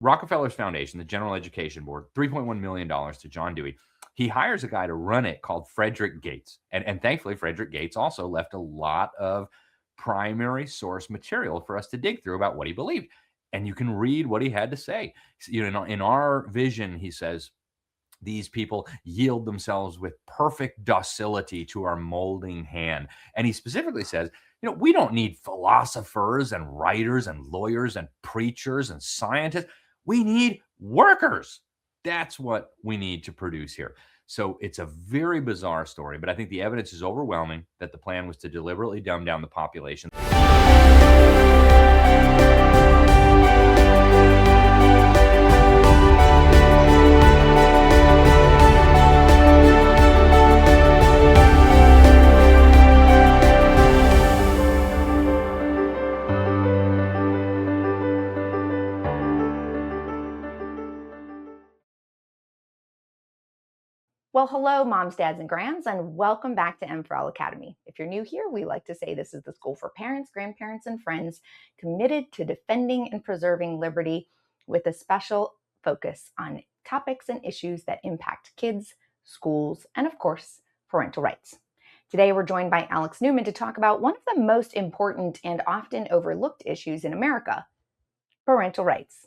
Rockefeller's foundation, the General Education Board, $3.1 million to John Dewey. He hires a guy to run it called Frederick Gates. And thankfully, Frederick Gates also left a lot of primary source material for us to dig through about what he believed. And you can read what he had to say. In our vision, he says, these people yield themselves with perfect docility to our molding hand. And he specifically says, we don't need philosophers and writers and lawyers and preachers and scientists. We need workers. That's what we need to produce here. So it's a very bizarre story, but I think the evidence is overwhelming that the plan was to deliberately dumb down the population. Well, hello, moms, dads, and grands, and welcome back to M4L Academy. If you're new here, we like to say this is the school for parents, grandparents, and friends committed to defending and preserving liberty with a special focus on topics and issues that impact kids, schools, and of course, parental rights. Today, we're joined by Alex Newman to talk about one of the most important and often overlooked issues in America, parental rights.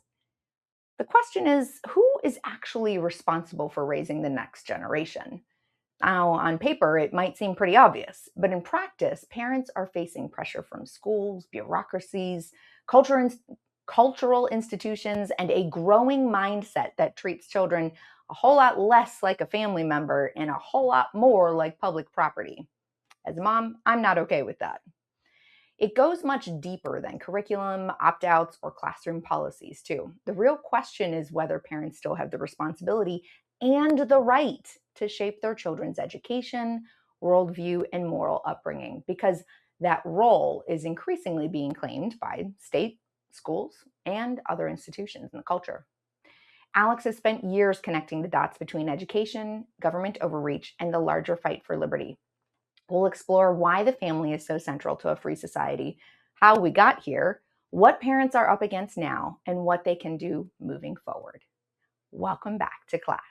The question is, who is actually responsible for raising the next generation? Now, on paper, it might seem pretty obvious, but in practice, parents are facing pressure from schools, bureaucracies, cultural institutions, and a growing mindset that treats children a whole lot less like a family member and a whole lot more like public property. As a mom, I'm not okay with that. It goes much deeper than curriculum, opt-outs, or classroom policies, too. The real question is whether parents still have the responsibility and the right to shape their children's education, worldview, and moral upbringing, because that role is increasingly being claimed by state, schools, and other institutions in the culture. Alex has spent years connecting the dots between education, government overreach, and the larger fight for liberty. We'll explore why the family is so central to a free society, how we got here, what parents are up against now, and what they can do moving forward. Welcome back to class.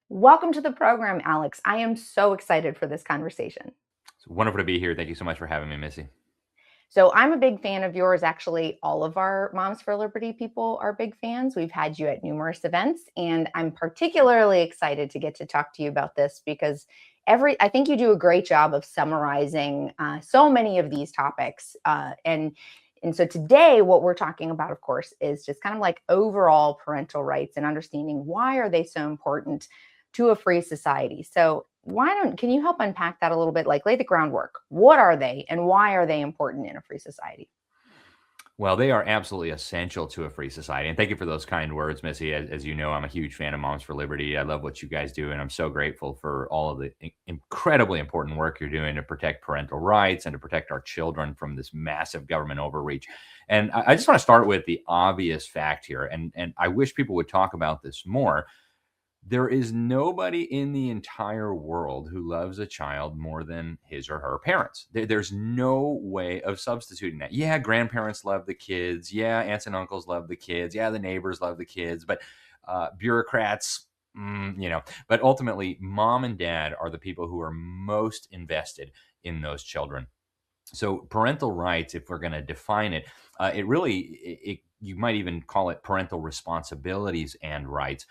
Welcome to the program, Alex. I am so excited for this conversation. It's wonderful to be here. Thank you so much for having me, Missy. So I'm a big fan of yours. Actually, all of our Moms for Liberty people are big fans. We've had you at numerous events, and I'm particularly excited to get to talk to you about this because I think you do a great job of summarizing so many of these topics. And so today, what we're talking about, of course, is just kind of like overall parental rights and understanding why are they so important to a free society. So can you help unpack that a little bit, like lay the groundwork? What are they and why are they important in a free society? Well, they are absolutely essential to a free society. And thank you for those kind words, Missy. As you know, I'm a huge fan of Moms for Liberty. I love what you guys do. And I'm so grateful for all of the incredibly important work you're doing to protect parental rights and to protect our children from this massive government overreach. And I just want to start with the obvious fact here. And I wish people would talk about this more. There is nobody in the entire world who loves a child more than his or her parents. There's no way of substituting that. Yeah, grandparents love the kids. Yeah, aunts and uncles love the kids. Yeah, the neighbors love the kids. But bureaucrats, but ultimately, mom and dad are the people who are most invested in those children. So parental rights, if we're going to define it, you might even call it parental responsibilities and rights.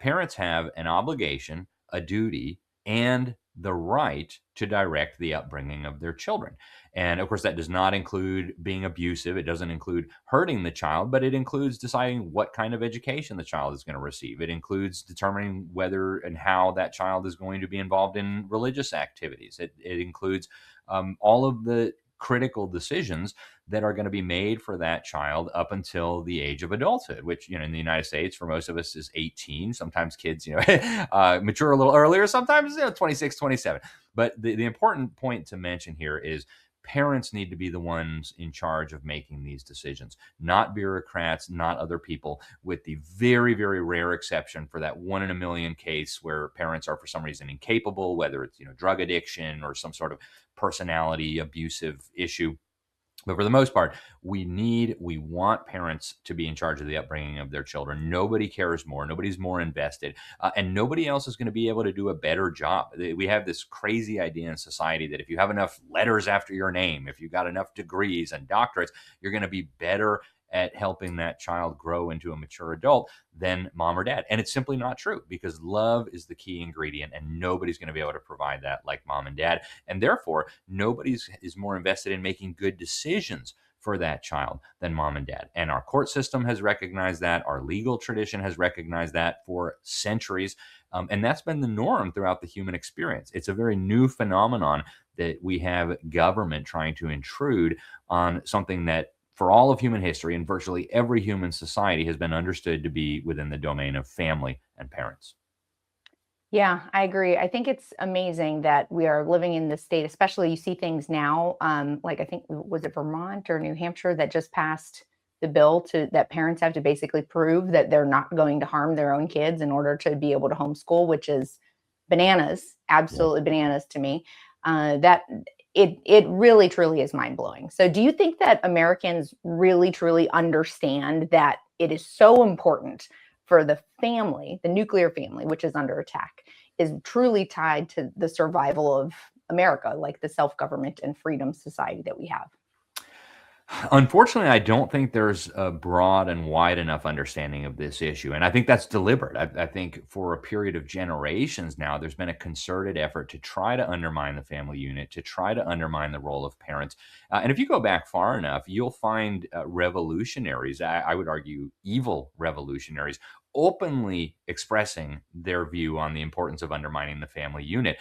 Parents have an obligation, a duty, and the right to direct the upbringing of their children. And of course, that does not include being abusive. It doesn't include hurting the child, but it includes deciding what kind of education the child is going to receive. It includes determining whether and how that child is going to be involved in religious activities. It includes all of the critical decisions that are going to be made for that child up until the age of adulthood, which, in the United States, for most of us is 18. Sometimes kids, mature a little earlier, sometimes 26, 27. But the important point to mention here is parents need to be the ones in charge of making these decisions, not bureaucrats, not other people, with the very, very rare exception for that 1 in a million case where parents are for some reason incapable, whether it's, drug addiction or some sort of personality abusive issue. But for the most part, we want parents to be in charge of the upbringing of their children. Nobody cares more. Nobody's more invested. And nobody else is going to be able to do a better job. We have this crazy idea in society that if you have enough letters after your name, if you got enough degrees and doctorates, you're going to be better at helping that child grow into a mature adult than mom or dad. And it's simply not true, because love is the key ingredient, and nobody's going to be able to provide that like mom and dad. And therefore, nobody's is more invested in making good decisions for that child than mom and dad. And our court system has recognized that. Our legal tradition has recognized that for centuries. And that's been the norm throughout the human experience. It's a very new phenomenon that we have government trying to intrude on something that for all of human history and virtually every human society has been understood to be within the domain of family and parents. Yeah, I agree. I think it's amazing that we are living in this state, especially you see things now, like I think was it Vermont or New Hampshire that just passed the bill to that parents have to basically prove that they're not going to harm their own kids in order to be able to homeschool, which is bananas, Yeah. absolutely bananas to me. That it really truly is mind blowing. So, do you think that Americans really truly understand that it is so important for the family, the nuclear family, which is under attack, is truly tied to the survival of America, like the self government and freedom society that we have? Unfortunately, I don't think there's a broad and wide enough understanding of this issue. And I think that's deliberate. I think for a period of generations now, there's been a concerted effort to try to undermine the family unit, to try to undermine the role of parents. And if you go back far enough, you'll find revolutionaries, I would argue evil revolutionaries, openly expressing their view on the importance of undermining the family unit.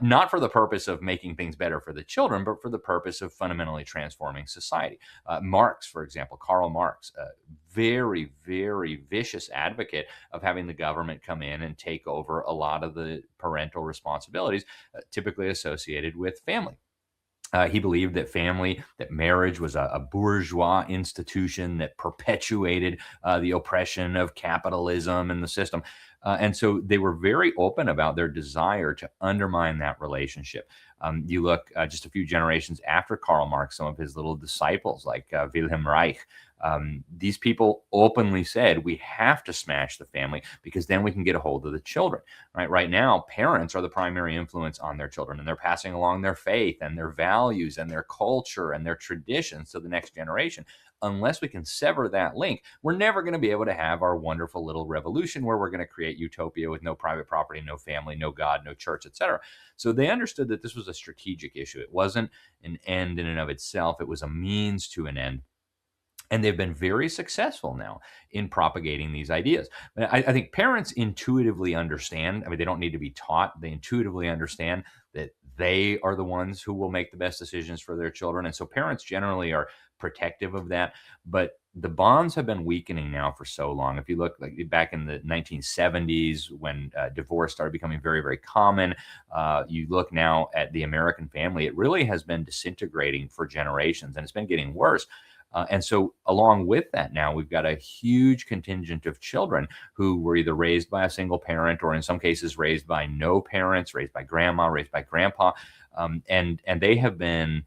Not for the purpose of making things better for the children, but for the purpose of fundamentally transforming society. Marx, for example, Karl Marx, a very, very vicious advocate of having the government come in and take over a lot of the parental responsibilities typically associated with family. He believed that marriage was a bourgeois institution that perpetuated the oppression of capitalism and the system. And so they were very open about their desire to undermine that relationship. You look just a few generations after Karl Marx, some of his little disciples, like Wilhelm Reich, these people openly said, we have to smash the family because then we can get a hold of the children. Right now, parents are the primary influence on their children, and they're passing along their faith and their values and their culture and their traditions to the next generation. Unless we can sever that link, we're never going to be able to have our wonderful little revolution where we're going to create utopia with no private property, no family, no God, no church, etc. So they understood that this was a strategic issue. It wasn't an end in and of itself, it was a means to an end. And they've been very successful now in propagating these ideas. I think parents intuitively understand. I mean, they don't need to be taught. They intuitively understand that they are the ones who will make the best decisions for their children. And so parents generally are protective of that. But the bonds have been weakening now for so long. If you look like back in the 1970s when divorce started becoming very, very common, you look now at the American family, it really has been disintegrating for generations and it's been getting worse. And so, along with that, now we've got a huge contingent of children who were either raised by a single parent or, in some cases, raised by no parents, raised by grandma, raised by grandpa. And they have been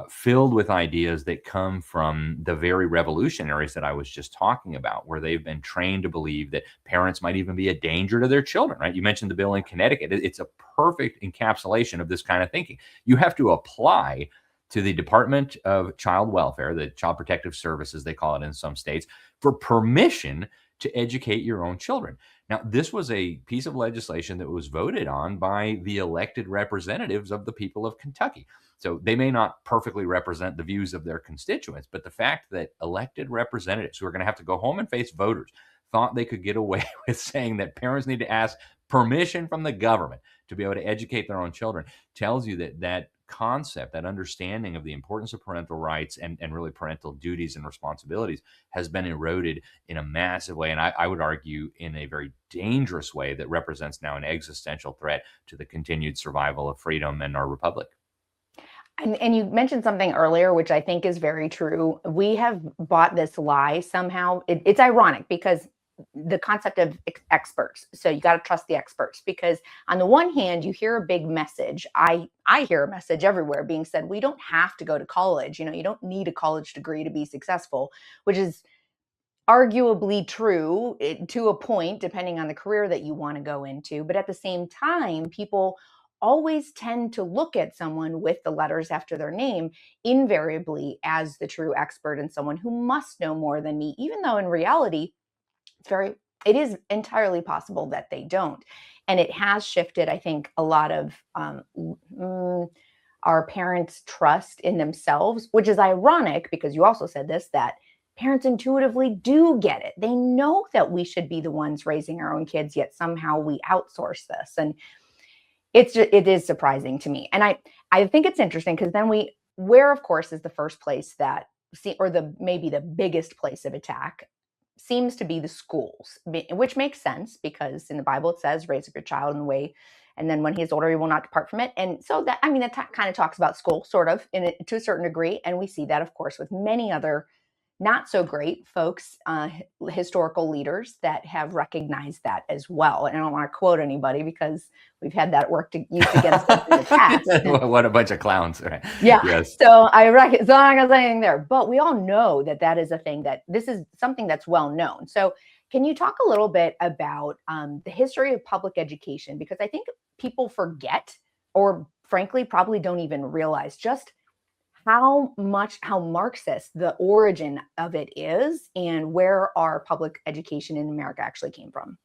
filled with ideas that come from the very revolutionaries that I was just talking about, where they've been trained to believe that parents might even be a danger to their children, right? You mentioned the bill in Connecticut. It's a perfect encapsulation of this kind of thinking. You have to apply to the Department of Child Welfare, the Child Protective Services, they call it in some states, for permission to educate your own children. Now, this was a piece of legislation that was voted on by the elected representatives of the people of Kentucky. So they may not perfectly represent the views of their constituents, but the fact that elected representatives who are going to have to go home and face voters thought they could get away with saying that parents need to ask permission from the government to be able to educate their own children tells you that that concept, that understanding of the importance of parental rights and really parental duties and responsibilities has been eroded in a massive way. And I would argue in a very dangerous way that represents now an existential threat to the continued survival of freedom and our republic. And you mentioned something earlier, which I think is very true. We have bought this lie somehow. It's ironic because the concept of experts. So you got to trust the experts, because on the one hand, you hear a big message. I hear a message everywhere being said, we don't have to go to college. You don't need a college degree to be successful, which is arguably true to a point, depending on the career that you want to go into. But at the same time, people always tend to look at someone with the letters after their name invariably as the true expert and someone who must know more than me, even though in reality, it is entirely possible that they don't. And it has shifted, I think, a lot of our parents' trust in themselves, which is ironic because you also said this, that parents intuitively do get it. They know that we should be the ones raising our own kids, yet somehow we outsource this. And it is surprising to me. And I think it's interesting because then where of course is the first place that, maybe the biggest place of attack seems to be the schools, which makes sense because in the Bible it says, raise up your child in the way, and then when he is older, he will not depart from it. And so that kind of talks about school, sort of, to a certain degree. And we see that, of course, with many other not so great folks, historical leaders that have recognized that as well. And I don't want to quote anybody because we've had that work used against us in the past. What a bunch of clowns, right? Yeah. Yes. So I'm not going to say anything there, but we all know that is a thing, that this is something that's well known. So can you talk a little bit about the history of public education? Because I think people forget, or frankly, probably don't even realize just how Marxist the origin of it is and where our public education in America actually came from.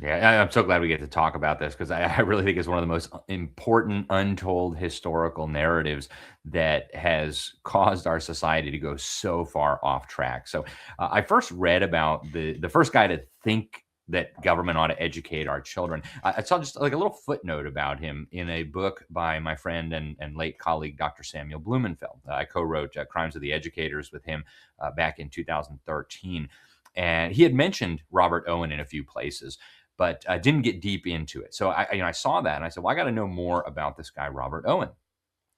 Yeah, I'm so glad we get to talk about this because I really think it's one of the most important untold historical narratives that has caused our society to go so far off track. So I first read about the first guy to think that government ought to educate our children. I saw just like a little footnote about him in a book by my friend and late colleague, Dr. Samuel Blumenfeld. I co-wrote Crimes of the Educators with him back in 2013. And he had mentioned Robert Owen in a few places, but I didn't get deep into it. So I saw that and I said, well, I got to know more about this guy, Robert Owen.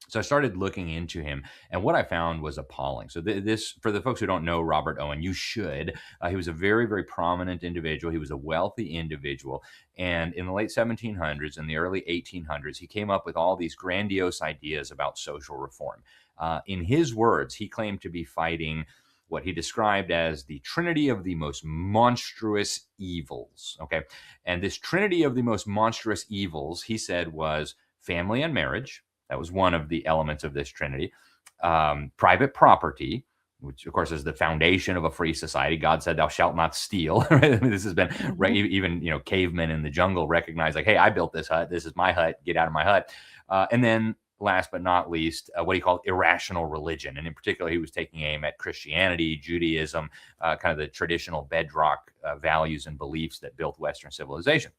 So I started looking into him, and what I found was appalling. So this, for the folks who don't know Robert Owen, you should. He was a very, very prominent individual. He was a wealthy individual, and in the late 1700s and the early 1800s, he came up with all these grandiose ideas about social reform. In his words, he claimed to be fighting what he described as the trinity of the most monstrous evils. Okay, and this trinity of the most monstrous evils, he said, was family and marriage. That was one of the elements of this trinity. Private property, which of course is the foundation of a free society. God said, "Thou shalt not steal." Right? I mean, this has been even cavemen in the jungle recognize, like, "Hey, I built this hut. This is my hut. Get out of my hut." And then, last but not least, what he called irrational religion, and in particular, he was taking aim at Christianity, Judaism, kind of the traditional bedrock values and beliefs that built Western civilization.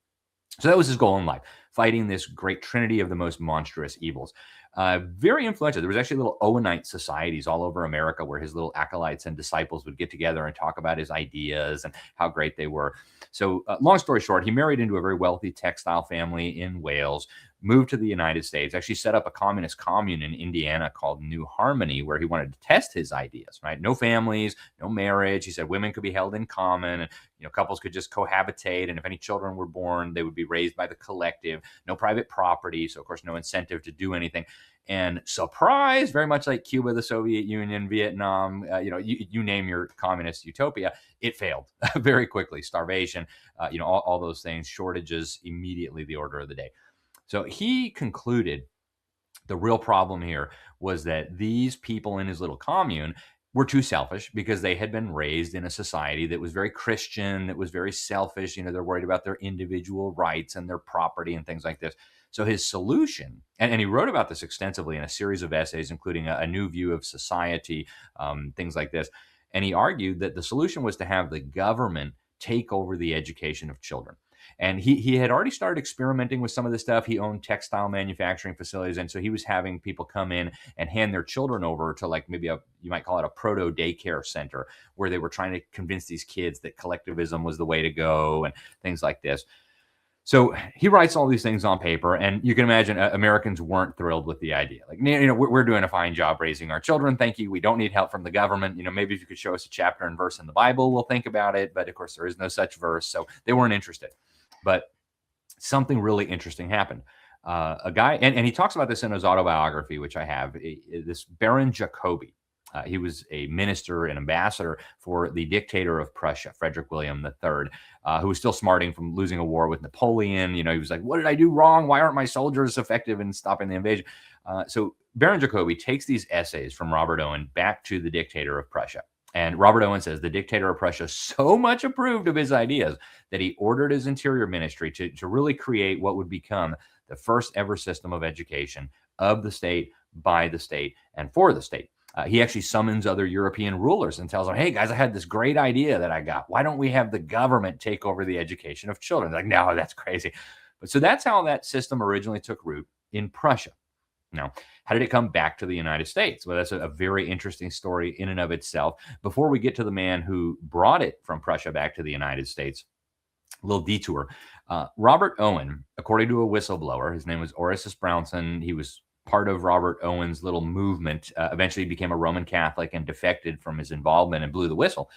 So that was his goal in life, fighting this great trinity of the most monstrous evils. Very influential. There was actually little Owenite societies all over America where his little acolytes and disciples would get together and talk about his ideas and how great they were. So long story short, he married into a very wealthy textile family in Wales, moved to the United States, actually set up a communist commune in Indiana called New Harmony, where he wanted to test his ideas, right? No families, no marriage. He said women could be held in common, and couples could just cohabitate, and if any children were born, they would be raised by the collective. No private property, so of course no incentive to do anything. And surprise, very much like Cuba, the Soviet Union, Vietnam, you name your communist utopia, it failed very quickly. Starvation, all those things, shortages, immediately the order of the day. So he concluded the real problem here was that these people in his little commune were too selfish because they had been raised in a society that was very Christian, that was very selfish. They're worried about their individual rights and their property and things like this. So his solution, and he wrote about this extensively in a series of essays, including a new view of society, things like this. And he argued that the solution was to have the government take over the education of children. And he had already started experimenting with some of this stuff. He owned textile manufacturing facilities. And so he was having people come in and hand their children over to, like, maybe you might call it a proto daycare center, where they were trying to convince these kids that collectivism was the way to go and things like this. So he writes all these things on paper, and you can imagine Americans weren't thrilled with the idea. Like, we're doing a fine job raising our children. Thank you. We don't need help from the government. Maybe if you could show us a chapter and verse in the Bible, we'll think about it. But of course, there is no such verse. So they weren't interested. But something really interesting happened. A guy, and he talks about this in his autobiography, which I have, this Baron Jacobi. He was a minister and ambassador for the dictator of Prussia, Frederick William III, who was still smarting from losing a war with Napoleon. He was like, what did I do wrong? Why aren't my soldiers effective in stopping the invasion? So Baron Jacobi takes these essays from Robert Owen back to the dictator of Prussia. And Robert Owen says the dictator of Prussia so much approved of his ideas that he ordered his interior ministry to really create what would become the first ever system of education of the state, by the state, and for the state. He actually summons other European rulers and tells them, hey, guys, I had this great idea that I got. Why don't we have the government take over the education of children? They're like, no, that's crazy. But so that's how that system originally took root in Prussia. Now, how did it come back to the United States? Well, that's a very interesting story in and of itself. Before we get to the man who brought it from Prussia back to the United States, a little detour. Robert Owen, according to a whistleblower, his name was Orsis Brownson. He was part of Robert Owen's little movement, eventually became a Roman Catholic and defected from his involvement and blew the whistle.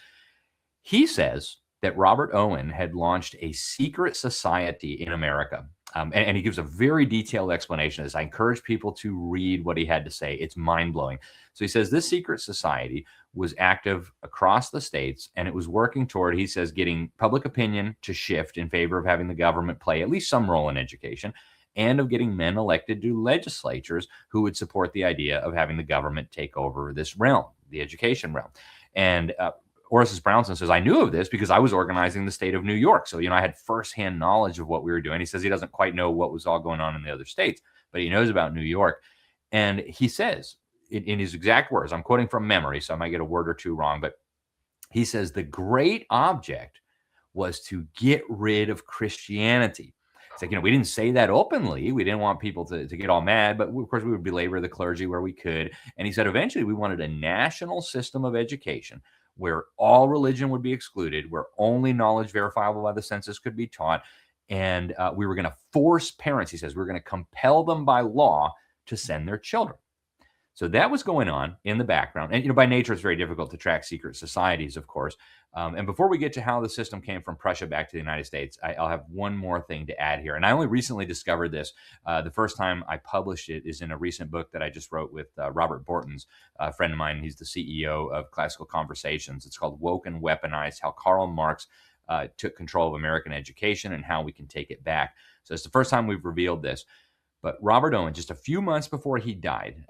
He says that Robert Owen had launched a secret society in America. And he gives a very detailed explanation of this. I encourage people to read what he had to say. It's mind-blowing. So he says this secret society was active across the states, and it was working toward, he says, getting public opinion to shift in favor of having the government play at least some role in education, and of getting men elected to legislatures who would support the idea of having the government take over this realm, the education realm. And Orsis Brownson says, I knew of this because I was organizing the state of New York. So, I had firsthand knowledge of what we were doing. He says he doesn't quite know what was all going on in the other states, but he knows about New York. And he says, in his exact words, I'm quoting from memory, so I might get a word or two wrong, but he says the great object was to get rid of Christianity. It's like, we didn't say that openly. We didn't want people to get all mad, but of course we would belabor the clergy where we could. And he said, eventually we wanted a national system of education where all religion would be excluded, where only knowledge verifiable by the census could be taught. And we were going to force parents, he says, we're going to compel them by law to send their children. So that was going on in the background. And, by nature, it's very difficult to track secret societies, of course. And before we get to how the system came from Prussia back to the United States, I'll have one more thing to add here. And I only recently discovered this. The first time I published it is in a recent book that I just wrote with Robert Bortons, a friend of mine. He's the CEO of Classical Conversations. It's called Woke and Weaponized, How Karl Marx Took Control of American Education and How We Can Take It Back. So it's the first time we've revealed this. But Robert Owen, just a few months before he died,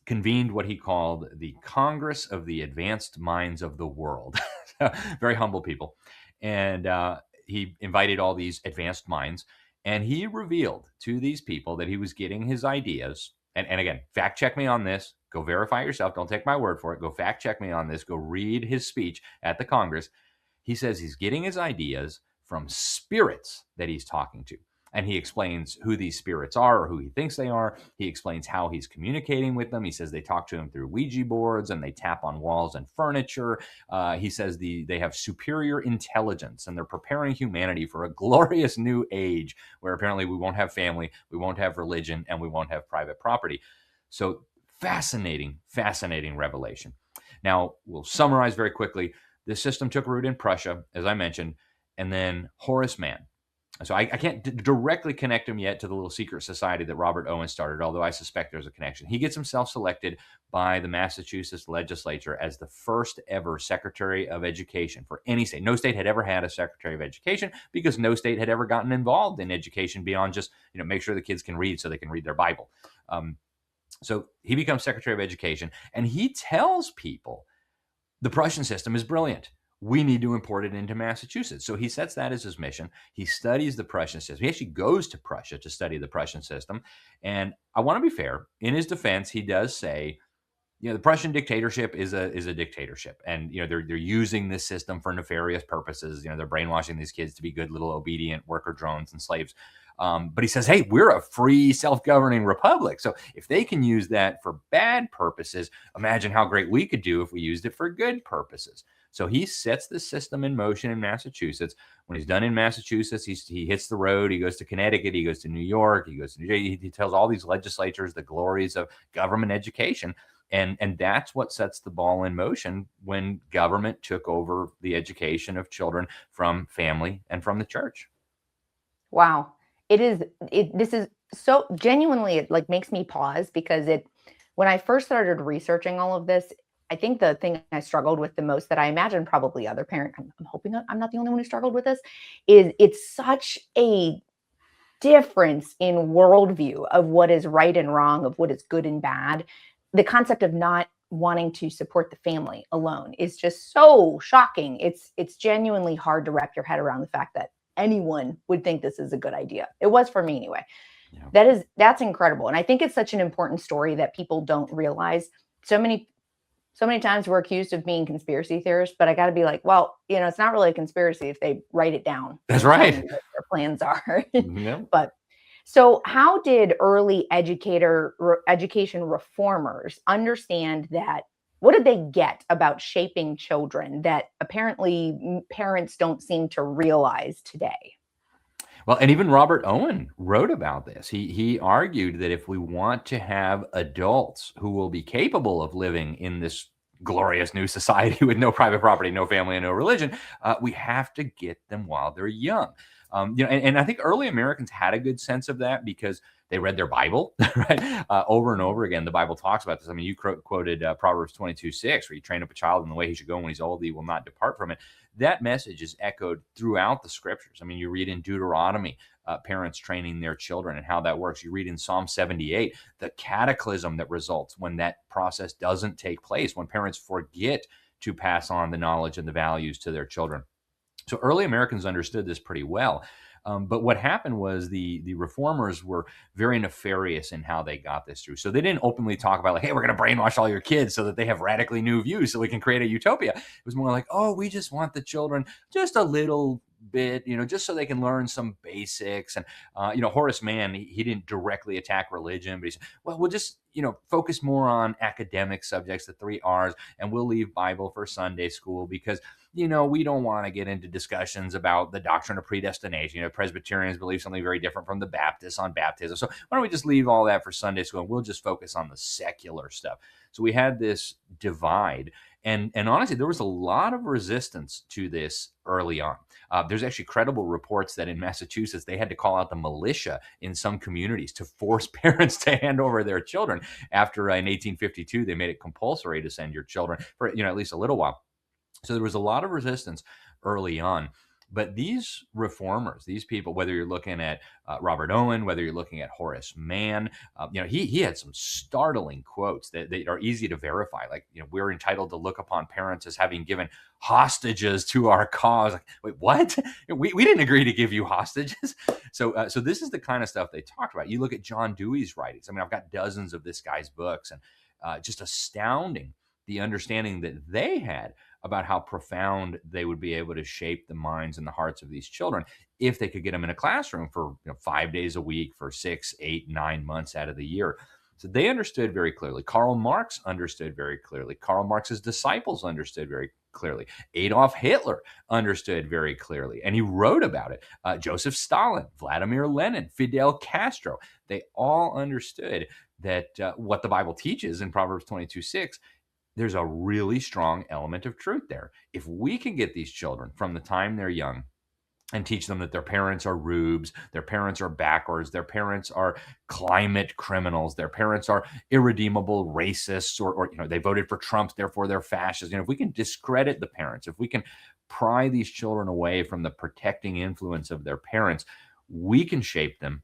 convened what he called the Congress of the Advanced Minds of the World. Very humble people. And he invited all these advanced minds, and he revealed to these people that he was getting his ideas. And again, fact check me on this. Go verify yourself. Don't take my word for it. Go fact check me on this. Go read his speech at the Congress. He says he's getting his ideas from spirits that he's talking to. And he explains who these spirits are or who he thinks they are. He explains how he's communicating with them. He says they talk to him through Ouija boards and they tap on walls and furniture. He says they have superior intelligence and they're preparing humanity for a glorious new age where apparently we won't have family, we won't have religion, and we won't have private property. So fascinating, fascinating revelation. Now, we'll summarize very quickly. This system took root in Prussia, as I mentioned, and then Horace Mann. So I can't directly connect him yet to the little secret society that Robert Owen started, although I suspect there's a connection. He gets himself selected by the Massachusetts legislature as the first ever Secretary of Education for any state. No state had ever had a Secretary of Education because no state had ever gotten involved in education beyond just, make sure the kids can read so they can read their Bible. So he becomes Secretary of Education, and he tells people the Prussian system is brilliant. We need to import it into Massachusetts. So he sets that as his mission. He studies the Prussian system. He actually goes to Prussia to study the Prussian system. And I want to be fair. In his defense, he does say, the Prussian dictatorship is a dictatorship. And, they're using this system for nefarious purposes. They're brainwashing these kids to be good little obedient worker drones and slaves. But he says, hey, we're a free self-governing republic. So if they can use that for bad purposes, imagine how great we could do if we used it for good purposes. So he sets the system in motion in Massachusetts. When he's done in Massachusetts, he hits the road. He goes to Connecticut. He goes to New York. He goes to New Jersey. He tells all these legislatures the glories of government education. And that's what sets the ball in motion when government took over the education of children from family and from the church. Wow. This is so genuinely, it like makes me pause because when I first started researching all of this, I think the thing I struggled with the most, that I imagine probably other parents, I'm hoping I'm not the only one who struggled with this, is it's such a difference in worldview of what is right and wrong, of what is good and bad. The concept of not wanting to support the family alone is just so shocking. It's genuinely hard to wrap your head around the fact that anyone would think this is a good idea. It was for me anyway. Yeah. That's incredible. And I think it's such an important story that people don't realize. So many times we're accused of being conspiracy theorists, but I got to be like, well, it's not really a conspiracy if they write it down. That's right. What their plans are. Yeah. But so how did early education reformers understand that? What did they get about shaping children that apparently parents don't seem to realize today? Well, and even Robert Owen wrote about this. He argued that if we want to have adults who will be capable of living in this glorious new society with no private property, no family, and no religion, we have to get them while they're young. And I think early Americans had a good sense of that because they read their Bible, right? Over and over again, the Bible talks about this. I mean, you quoted Proverbs 22:6, where you train up a child in the way he should go, and when he's old, he will not depart from it. That message is echoed throughout the scriptures. I mean, you read in Deuteronomy, parents training their children and how that works. You read in Psalm 78, the cataclysm that results when that process doesn't take place, when parents forget to pass on the knowledge and the values to their children. So early Americans understood this pretty well. But what happened was the reformers were very nefarious in how they got this through. So they didn't openly talk about like, hey, we're going to brainwash all your kids so that they have radically new views so we can create a utopia. It was more like, oh, we just want the children just a little bit, just so they can learn some basics. And, Horace Mann, he didn't directly attack religion, but he said, well, we'll just, focus more on academic subjects, the 3 R's, and we'll leave Bible for Sunday school because we don't want to get into discussions about the doctrine of predestination. Presbyterians believe something very different from the Baptists on baptism. So why don't we just leave all that for Sunday school and we'll just focus on the secular stuff? So we had this divide. And honestly, there was a lot of resistance to this early on. There's actually credible reports that in Massachusetts, they had to call out the militia in some communities to force parents to hand over their children. After in 1852, they made it compulsory to send your children for at least a little while. So there was a lot of resistance early on. But these reformers, these people, whether you're looking at Robert Owen, whether you're looking at Horace Mann, he had some startling quotes that are easy to verify. Like, we're entitled to look upon parents as having given hostages to our cause. Like, wait, what? We didn't agree to give you hostages. So this is the kind of stuff they talked about. You look at John Dewey's writings. I mean, I've got dozens of this guy's books, and just astounding the understanding that they had about how profound they would be able to shape the minds and the hearts of these children if they could get them in a classroom for 5 days a week for 6, 8, 9 months out of the year. So they understood very clearly. Karl Marx understood very clearly. Karl Marx's disciples understood very clearly. Adolf Hitler understood very clearly, and he wrote about it. Joseph Stalin, Vladimir Lenin, Fidel Castro, they all understood that what the Bible teaches in Proverbs 22:6, there's a really strong element of truth there. If we can get these children from the time they're young and teach them that their parents are rubes, their parents are backwards, their parents are climate criminals, their parents are irredeemable racists, or they voted for Trump, therefore they're fascists. If we can discredit the parents, if we can pry these children away from the protecting influence of their parents, we can shape them,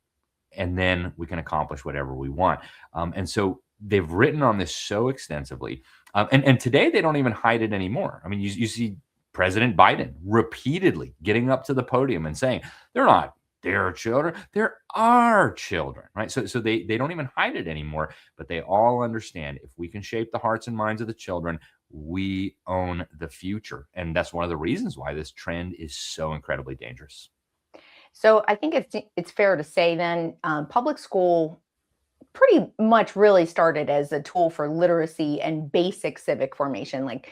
and then we can accomplish whatever we want. And so they've written on this so extensively. And today they don't even hide it anymore. I mean, you see President Biden repeatedly getting up to the podium and saying, they're not their children, they're our children, right? So they don't even hide it anymore, but they all understand if we can shape the hearts and minds of the children, we own the future. And that's one of the reasons why this trend is so incredibly dangerous. So I think it's fair to say then public school pretty much really started as a tool for literacy and basic civic formation, like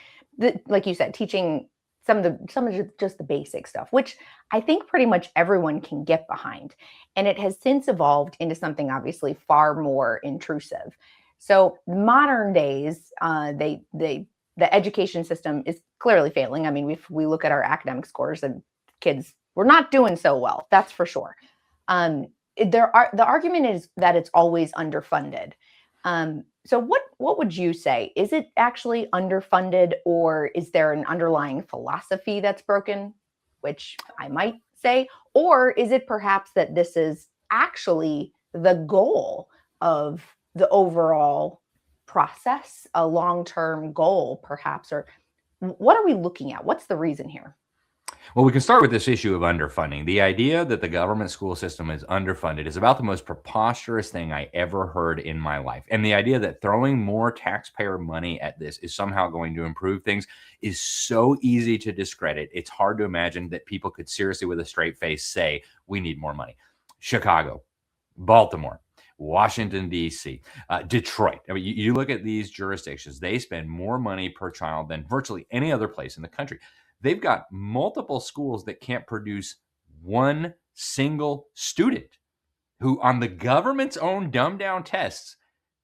like you said, teaching some of just the basic stuff, which I think pretty much everyone can get behind. And it has since evolved into something obviously far more intrusive. So modern days, the education system is clearly failing. I mean, if we look at our academic scores, and kids, we're not doing so well. That's for sure. The argument is that it's always underfunded. So what would you say? Is it actually underfunded, or is there an underlying philosophy that's broken, which I might say, or is it perhaps that this is actually the goal of the overall process, a long-term goal perhaps, or what are we looking at? What's the reason here? Well, we can start with this issue of underfunding. The idea that the government school system is underfunded is about the most preposterous thing I ever heard in my life. And the idea that throwing more taxpayer money at this is somehow going to improve things is so easy to discredit. It's hard to imagine that people could seriously, with a straight face, say, we need more money. Chicago, Baltimore, Washington, D.C., Detroit. I mean, you look at these jurisdictions, they spend more money per child than virtually any other place in the country. They've got multiple schools that can't produce one single student who, on the government's own dumbed down tests,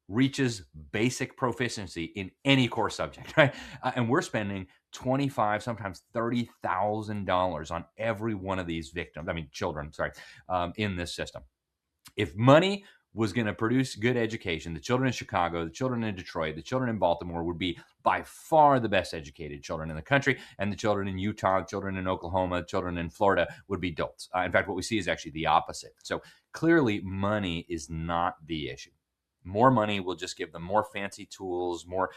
reaches basic proficiency in any core subject, right? And we're spending $25, sometimes $30,000 on every one of these children, in this system. If money was going to produce good education, the children in Chicago, the children in Detroit, the children in Baltimore would be by far the best educated children in the country, and the children in Utah, children in Oklahoma, children in Florida would be dolts. In fact, what we see is actually the opposite. So clearly, money is not the issue. More money will just give them more fancy tools, more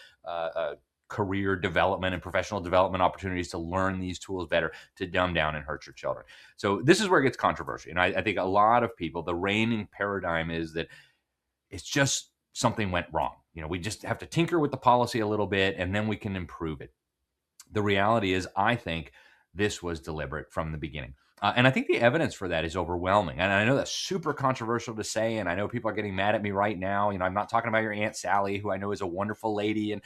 career development and professional development opportunities to learn these tools better, to dumb down and hurt your children. So this is where it gets controversial. And I think a lot of people, the reigning paradigm is that it's just something went wrong. We just have to tinker with the policy a little bit and then we can improve it. The reality is, I think this was deliberate from the beginning. And I think the evidence for that is overwhelming. And I know that's super controversial to say, and I know people are getting mad at me right now. I'm not talking about your Aunt Sally, who I know is a wonderful lady and,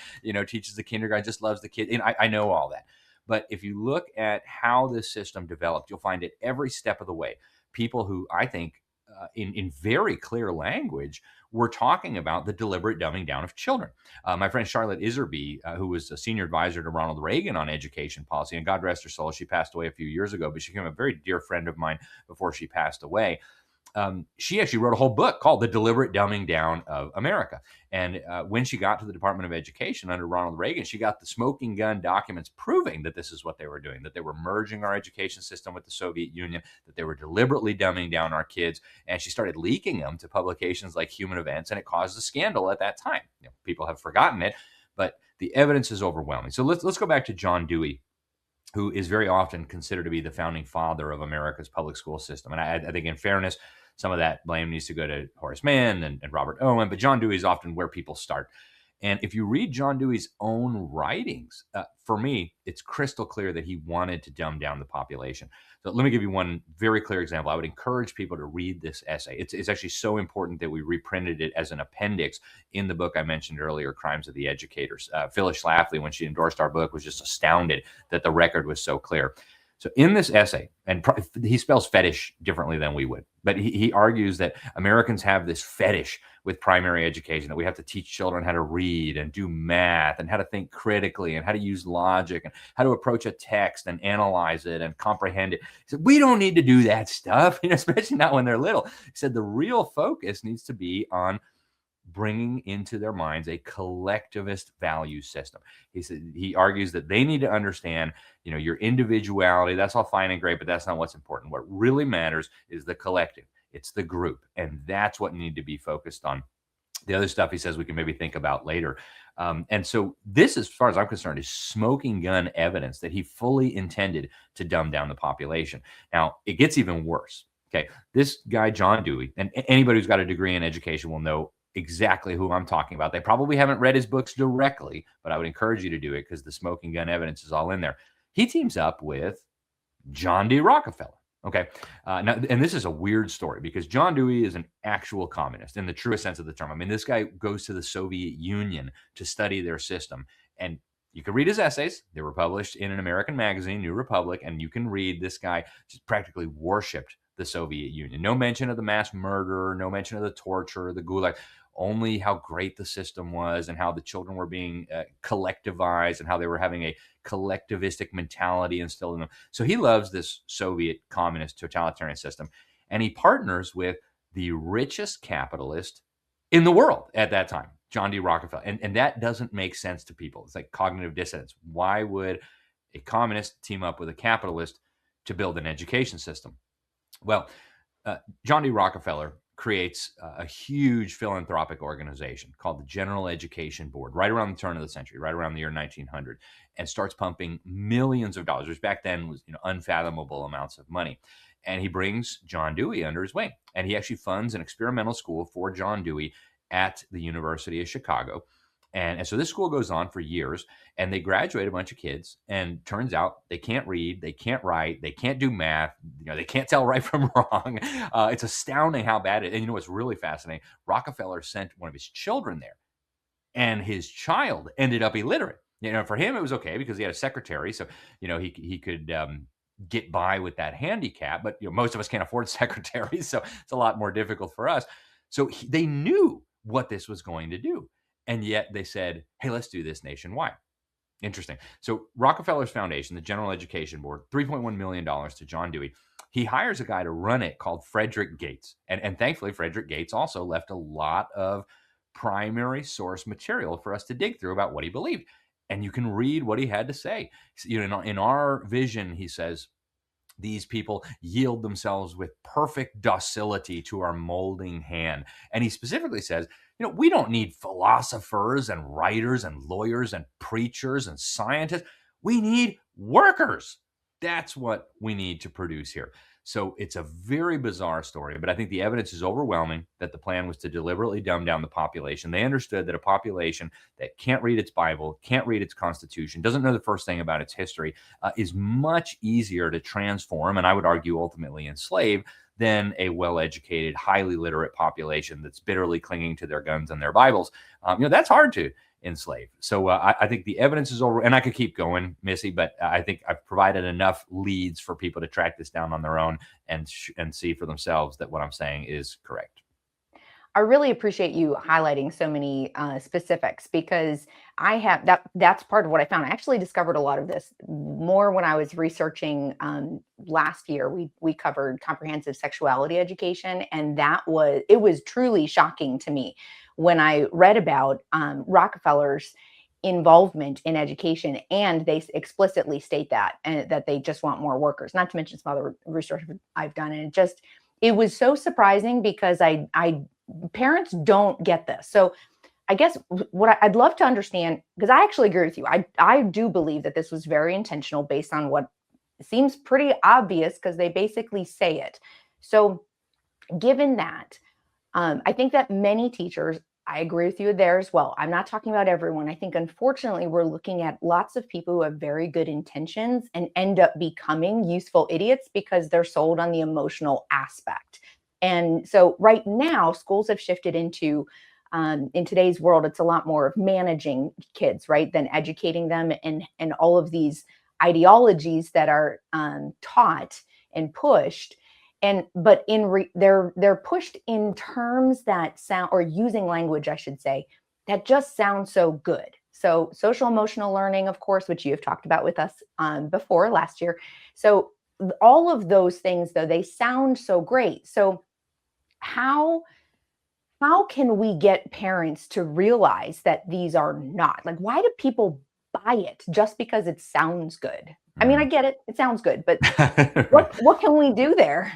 teaches the kindergarten, just loves the kid. And I know all that. But if you look at how this system developed, you'll find at every step of the way, people who I think in very clear language were talking about the deliberate dumbing down of children. My friend Charlotte Iserby, who was a senior advisor to Ronald Reagan on education policy, and God rest her soul, she passed away a few years ago, but she became a very dear friend of mine before she passed away. She actually wrote a whole book called The Deliberate Dumbing Down of America. And when she got to the Department of Education under Ronald Reagan, she got the smoking gun documents proving that this is what they were doing, that they were merging our education system with the Soviet Union, that they were deliberately dumbing down our kids. And she started leaking them to publications like Human Events, and it caused a scandal at that time. People have forgotten it, but the evidence is overwhelming. So let's go back to John Dewey, who is very often considered to be the founding father of America's public school system. And I think, in fairness, some of that blame needs to go to Horace Mann and Robert Owen, but John Dewey is often where people start. And if you read John Dewey's own writings, for me, it's crystal clear that he wanted to dumb down the population. So let me give you one very clear example. I would encourage people to read this essay. It's actually so important that we reprinted it as an appendix in the book I mentioned earlier, Crimes of the Educators. Phyllis Schlafly, when she endorsed our book, was just astounded that the record was so clear. So in this essay, and he spells fetish differently than we would, but he argues that Americans have this fetish with primary education, that we have to teach children how to read and do math and how to think critically and how to use logic and how to approach a text and analyze it and comprehend it. He said, we don't need to do that stuff, especially not when they're little. He said the real focus needs to be on bringing into their minds a collectivist value system. He argues that they need to understand, your individuality. That's all fine and great, but that's not what's important. What really matters is the collective. It's the group, and that's what need to be focused on. The other stuff he says we can maybe think about later. And so this, as far as I'm concerned, is smoking gun evidence that he fully intended to dumb down the population. Now, it gets even worse. Okay, this guy, John Dewey, and anybody who's got a degree in education will know exactly who I'm talking about. They probably haven't read his books directly, but I would encourage you to do it because the smoking gun evidence is all in there. He teams up with John D. Rockefeller. Okay. Now, and this is a weird story because John Dewey is an actual communist in the truest sense of the term. I mean, this guy goes to the Soviet Union to study their system. And You can read his essays. They were published in an American magazine, New Republic, and you can read this guy just practically worshipped the Soviet Union. No mention of the mass murder, no mention of the torture, the gulag, only how great the system was and how the children were being collectivized and how they were having a collectivistic mentality instilled in them. So he loves this Soviet communist totalitarian system, and he partners with the richest capitalist in the world at that time, John D. Rockefeller. And that doesn't make sense to people. It's like cognitive dissonance. Why would a communist team up with a capitalist to build an education system? Well, John D. Rockefeller creates a huge philanthropic organization called the General Education Board right around the turn of the century, right around the year 1900, and starts pumping millions of dollars, which back then was unfathomable amounts of money. And he brings John Dewey under his wing, and he actually funds an experimental school for John Dewey at the University of Chicago. And so this school goes on for years, and they graduate a bunch of kids, and turns out they can't read, they can't write, they can't do math, they can't tell right from wrong. It's astounding how bad it is. And what's really fascinating? Rockefeller sent one of his children there, and his child ended up illiterate. For him, it was okay because he had a secretary, so he could get by with that handicap. But most of us can't afford secretaries, so it's a lot more difficult for us. So they knew what this was going to do. And yet they said, hey, let's do this nationwide. Interesting. So Rockefeller's foundation, the General Education Board, $3.1 million to John Dewey. He hires a guy to run it called Frederick Gates. And thankfully, Frederick Gates also left a lot of primary source material for us to dig through about what he believed. And you can read what he had to say. In our vision, he says, these people yield themselves with perfect docility to our molding hand. And he specifically says, we don't need philosophers and writers and lawyers and preachers and scientists. We need workers. That's what we need to produce here. So it's a very bizarre story, but I think the evidence is overwhelming that the plan was to deliberately dumb down the population. They understood that a population that can't read its Bible, can't read its Constitution, doesn't know the first thing about its history, is much easier to transform, and I would argue ultimately enslave, than a well-educated, highly literate population that's bitterly clinging to their guns and their Bibles. That's hard to enslave. So I think the evidence is over, and I could keep going, Missy, but I think I've provided enough leads for people to track this down on their own and see for themselves that what I'm saying is correct. I really appreciate you highlighting so many specifics, because that's part of what I found. I actually discovered a lot of this more when I was researching last year. We covered comprehensive sexuality education, and it was truly shocking to me when I read about Rockefeller's involvement in education, and they explicitly state that they just want more workers, not to mention some other research I've done. And it was so surprising, because parents don't get this. So I guess what I'd love to understand, because I actually agree with you. I do believe that this was very intentional based on what seems pretty obvious, because they basically say it. So given that, I think that many teachers, I agree with you there as well. I'm not talking about everyone. I think, unfortunately, we're looking at lots of people who have very good intentions and end up becoming useful idiots because they're sold on the emotional aspect. And so right now, schools have shifted into, in today's world, it's a lot more of managing kids, right, than educating them, and all of these ideologies that are taught and pushed. But they're pushed in terms that sound, or using language, I should say, that just sounds so good. So social emotional learning, of course, which you have talked about with us before last year. So all of those things, though, they sound so great. So how can we get parents to realize that these are not? Like, why do people buy it just because it sounds good? I mean, I get it. It sounds good, but what can we do there?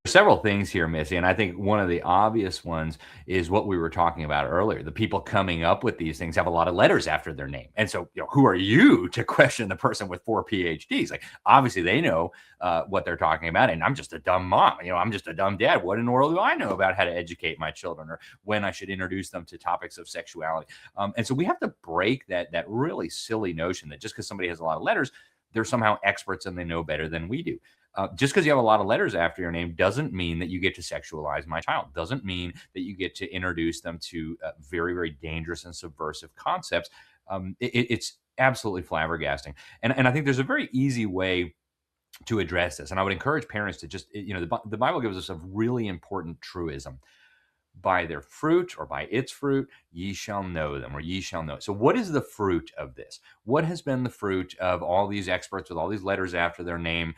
Several things here, Missy, and I think one of the obvious ones is what we were talking about earlier. The people coming up with these things have a lot of letters after their name. And so, who are you to question the person with 4 PhDs? Like, obviously they know what they're talking about, and I'm just a dumb mom. I'm just a dumb dad. What in the world do I know about how to educate my children, or when I should introduce them to topics of sexuality? And so we have to break that really silly notion that just because somebody has a lot of letters, they're somehow experts and they know better than we do. Just because you have a lot of letters after your name doesn't mean that you get to sexualize my child, doesn't mean that you get to introduce them to very, very dangerous and subversive concepts. It's absolutely flabbergasting. And I think there's a very easy way to address this. And I would encourage parents to just, the Bible gives us a really important truism. By their fruit, or by its fruit, ye shall know them, or ye shall know. So what is the fruit of this? What has been the fruit of all these experts with all these letters after their name,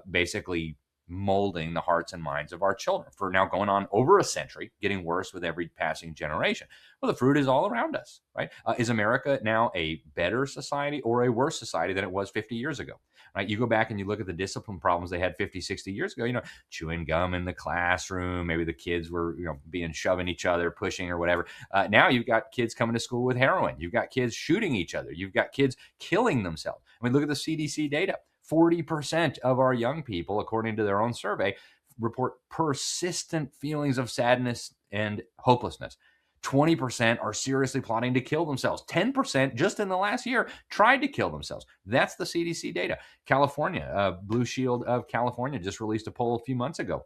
basically molding the hearts and minds of our children for now going on over a century, getting worse with every passing generation? Well, the fruit is all around us, right? Is America now a better society or a worse society than it was 50 years ago? Right? You go back and you look at the discipline problems they had 50, 60 years ago, chewing gum in the classroom. Maybe the kids were, being shoving each other, pushing or whatever. Now you've got kids coming to school with heroin. You've got kids shooting each other. You've got kids killing themselves. I mean, look at the CDC data. 40% of our young people, according to their own survey, report persistent feelings of sadness and hopelessness. 20% are seriously plotting to kill themselves. 10% just in the last year tried to kill themselves. That's the CDC data. California, Blue Shield of California just released a poll a few months ago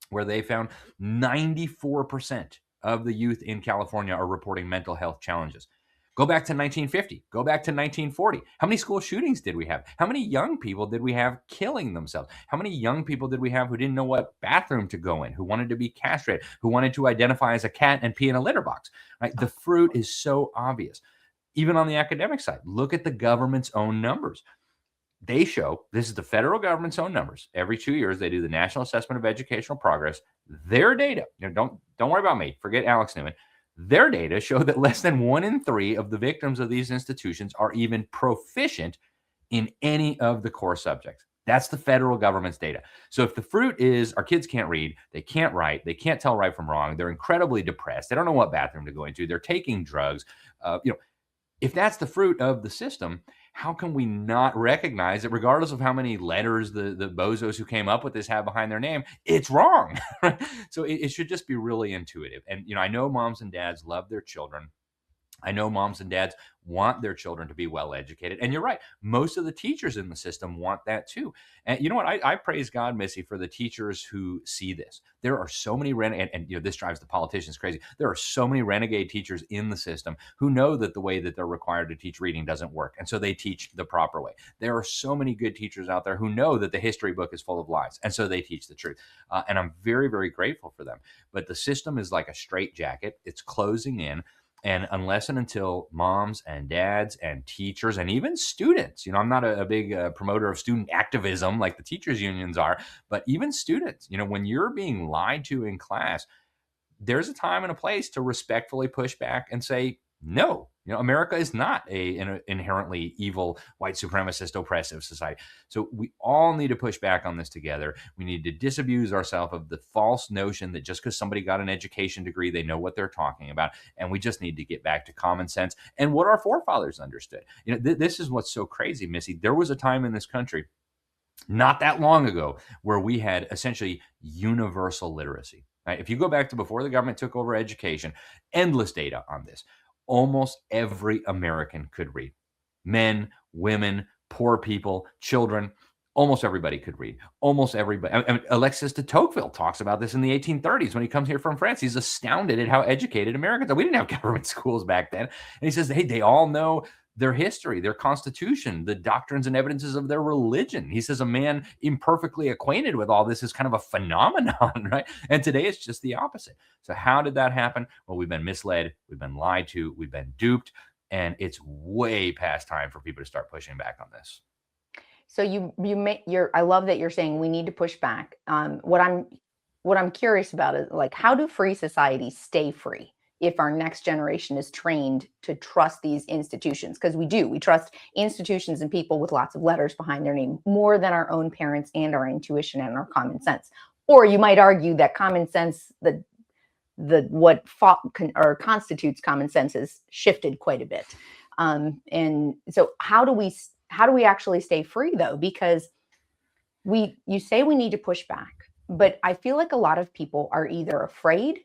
where they found 94% of the youth in California are reporting mental health challenges. Go back to 1950. Go back to 1940. How many school shootings did we have? How many young people did we have killing themselves? How many young people did we have who didn't know what bathroom to go in, who wanted to be castrated, who wanted to identify as a cat and pee in a litter box? Right? The fruit is so obvious. Even on the academic side, look at the government's own numbers. They show, this is the federal government's own numbers. Every 2 years, they do the National Assessment of Educational Progress. Their data, don't worry about me. Forget Alex Newman. Their data show that less than 1 in 3 of the victims of these institutions are even proficient in any of the core subjects. That's the federal government's data. So if the fruit is our kids can't read, they can't write, they can't tell right from wrong, they're incredibly depressed, they don't know what bathroom to go into, they're taking drugs, if that's the fruit of the system, how can we not recognize that regardless of how many letters the bozos who came up with this have behind their name, it's wrong. So it should just be really intuitive. And, I know moms and dads love their children. I know moms and dads want their children to be well educated. And you're right. Most of the teachers in the system want that too. And you know what? I praise God, Missy, for the teachers who see this. There are so many, and this drives the politicians crazy. There are so many renegade teachers in the system who know that the way that they're required to teach reading doesn't work. And so they teach the proper way. There are so many good teachers out there who know that the history book is full of lies. And so they teach the truth. And I'm very, very grateful for them. But the system is like a straitjacket. It's closing in. And unless and until moms and dads and teachers and even students, I'm not a big promoter of student activism like the teachers unions are, but even students, when you're being lied to in class, there's a time and a place to respectfully push back and say, no, America is not an inherently evil, white supremacist, oppressive society. So we all need to push back on this together. We need to disabuse ourselves of the false notion that just because somebody got an education degree, they know what they're talking about. And we just need to get back to common sense and what our forefathers understood. This is what's so crazy, Missy. There was a time in this country not that long ago where we had essentially universal literacy. Right? If you go back to before the government took over education, endless data on this. Almost every American could read. Men, women, poor people, children, almost everybody could read. Almost everybody. Alexis de Tocqueville talks about this in the 1830s when he comes here from France. He's astounded at how educated Americans are. We didn't have government schools back then. And he says, hey, they all know their history, their constitution, the doctrines and evidences of their religion. He says a man imperfectly acquainted with all this is kind of a phenomenon, right? And today it's just the opposite. So how did that happen? Well, we've been misled, we've been lied to, we've been duped, and it's way past time for people to start pushing back on this. So I love that you're saying we need to push back. What I'm curious about is, like, how do free societies stay free if our next generation is trained to trust these institutions? Because we trust institutions and people with lots of letters behind their name more than our own parents and our intuition and our common sense. Or you might argue that common sense, what constitutes common sense, has shifted quite a bit. And so how do we actually stay free, though? Because you say we need to push back, but I feel like a lot of people are either afraid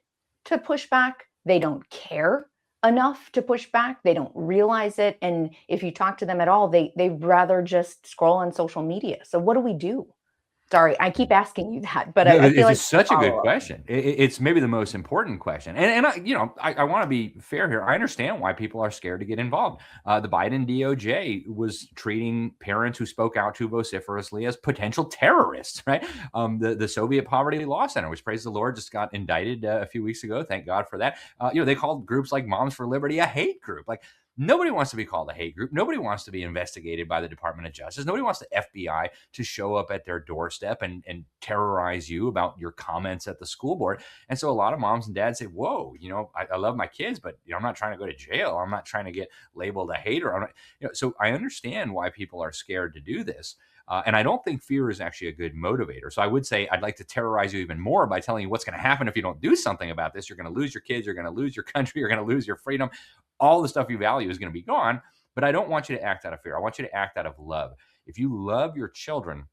to push back, they don't care enough to push back, they don't realize it, and if you talk to them at all, they'd rather just scroll on social media. So what do we do? Sorry, I keep asking you that, but No, I feel it's like just it's a such a good follow-up. question. It's maybe the most important question. And I want to be fair here. I understand why people are scared to get involved. The Biden DOJ was treating parents who spoke out too vociferously as potential terrorists, right? The Soviet Poverty Law Center, which, praise the Lord, just got indicted a few weeks ago. Thank God for that. They called groups like Moms for Liberty a hate group. Like, nobody wants to be called a hate group. Nobody wants to be investigated by the Department of Justice. Nobody wants the FBI to show up at their doorstep and terrorize you about your comments at the school board. And so a lot of moms and dads say, whoa, I love my kids, but I'm not trying to go to jail. I'm not trying to get labeled a hater. I'm not, so I understand why people are scared to do this. And I don't think fear is actually a good motivator. So I would say I'd like to terrorize you even more by telling you what's going to happen if you don't do something about this. You're going to lose your kids. You're going to lose your country. You're going to lose your freedom. All the stuff you value is going to be gone. But I don't want you to act out of fear. I want you to act out of love. If you love your children,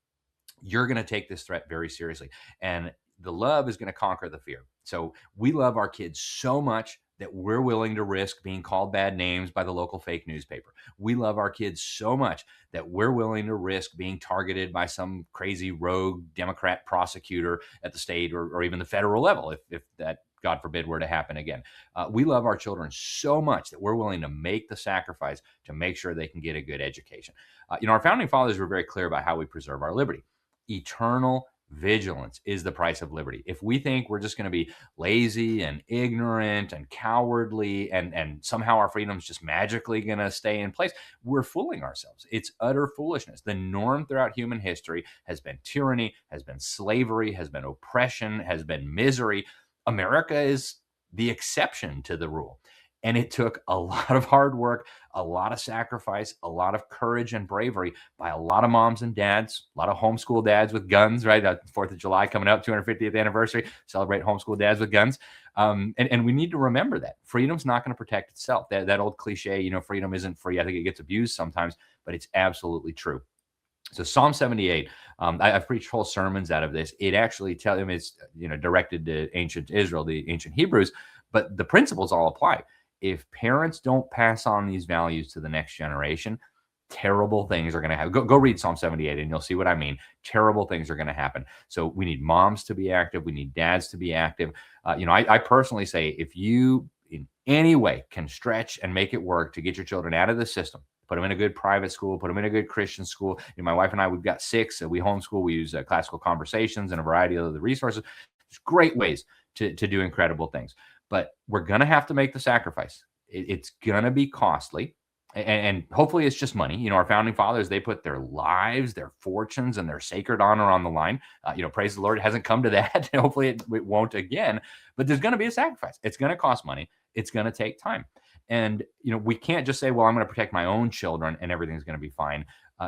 you're going to take this threat very seriously. And the love is going to conquer the fear. So we love our kids so much that we're willing to risk being called bad names by the local fake newspaper. We love our kids so much that we're willing to risk being targeted by some crazy rogue Democrat prosecutor at the state or even the federal level, if that, God forbid, were to happen again. We love our children so much that we're willing to make the sacrifice to make sure they can get a good education. Our founding fathers were very clear about how we preserve our liberty. Eternal vigilance is the price of liberty. If we think we're just going to be lazy and ignorant and cowardly and somehow our freedom's just magically going to stay in place, we're fooling ourselves. It's utter foolishness. The norm throughout human history has been tyranny, has been slavery, has been oppression, has been misery. America is the exception to the rule. And it took a lot of hard work, a lot of sacrifice, a lot of courage and bravery by a lot of moms and dads, a lot of homeschool dads with guns, right? 4th of July coming up, 250th anniversary, celebrate homeschool dads with guns. And we need to remember that freedom's not going to protect itself. That old cliche, freedom isn't free. I think it gets abused sometimes, but it's absolutely true. So Psalm 78, I've preached whole sermons out of this. It actually tells him it's directed to ancient Israel, the ancient Hebrews, but the principles all apply. If parents don't pass on these values to the next generation, terrible things are going to happen. Go read Psalm 78 and you'll see what I mean. Terrible things are going to happen. So we need moms to be active. We need dads to be active. I personally say if you in any way can stretch and make it work to get your children out of the system, put them in a good private school, put them in a good Christian school. My wife and I, we've got 6. We homeschool. We use classical conversations and a variety of other resources. There's great ways to do incredible things. But we're going to have to make the sacrifice. It's going to be costly. And hopefully it's just money. Our founding fathers, they put their lives, their fortunes, and their sacred honor on the line. Praise the Lord, it hasn't come to that. Hopefully it won't again. But there's going to be a sacrifice. It's going to cost money. It's going to take time. And, we can't just say, well, I'm going to protect my own children and everything's going to be fine.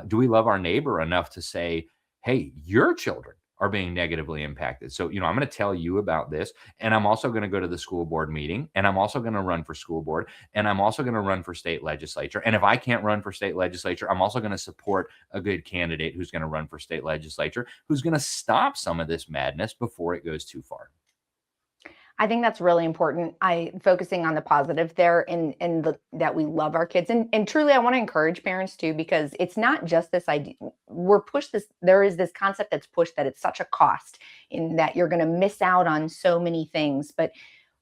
Do we love our neighbor enough to say, hey, your children are being negatively impacted? So, I'm going to tell you about this. And I'm also going to go to the school board meeting. And I'm also going to run for school board. And I'm also going to run for state legislature. And if I can't run for state legislature, I'm also going to support a good candidate who's going to run for state legislature, who's going to stop some of this madness before it goes too far. I think that's really important. Focusing on the positive there and that we love our kids. And truly, I want to encourage parents too, because it's not just this idea. There is this concept that's pushed that it's such a cost in that you're going to miss out on so many things. But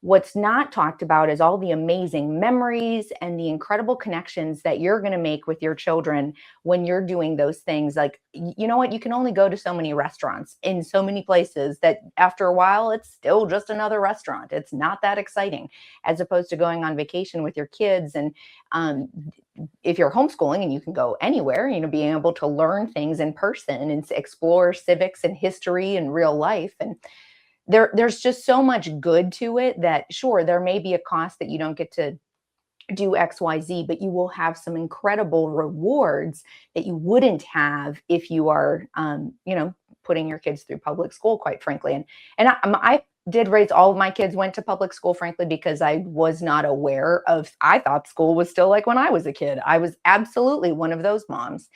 what's not talked about is all the amazing memories and the incredible connections that you're going to make with your children when you're doing those things. Like, you know what? You can only go to so many restaurants in so many places that after a while, it's still just another restaurant. It's not that exciting as opposed to going on vacation with your kids. And if you're homeschooling and you can go anywhere, being able to learn things in person and explore civics and history and real life. And there's just so much good to it that, sure, there may be a cost that you don't get to do XYZ, but you will have some incredible rewards that you wouldn't have if you are, putting your kids through public school, quite frankly. And I did raise all of my kids went to public school, frankly, because I was not aware I thought school was still like when I was a kid. I was absolutely one of those moms.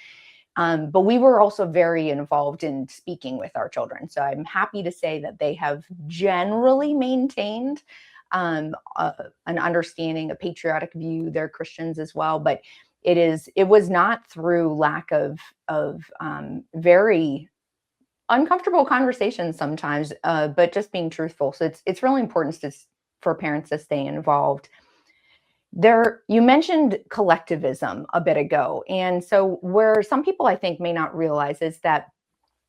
But we were also very involved in speaking with our children. So I'm happy to say that they have generally maintained an understanding, a patriotic view. They're Christians as well, but it was not through lack of very uncomfortable conversations sometimes, but just being truthful. So it's really important for parents to stay involved. There, you mentioned collectivism a bit ago, and so where some people I think may not realize is that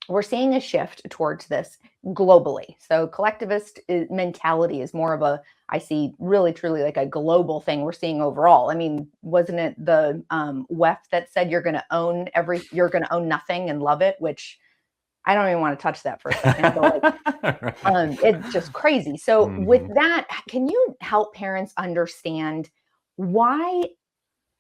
we're seeing a shift towards this globally. So collectivist mentality is more of a, I see really truly like a global thing we're seeing overall. I mean, wasn't it the WEF that said you're going to own you're going to own nothing and love it, which I don't even want to touch that for a second, but like, it's just crazy. So with that, can you help parents understand why?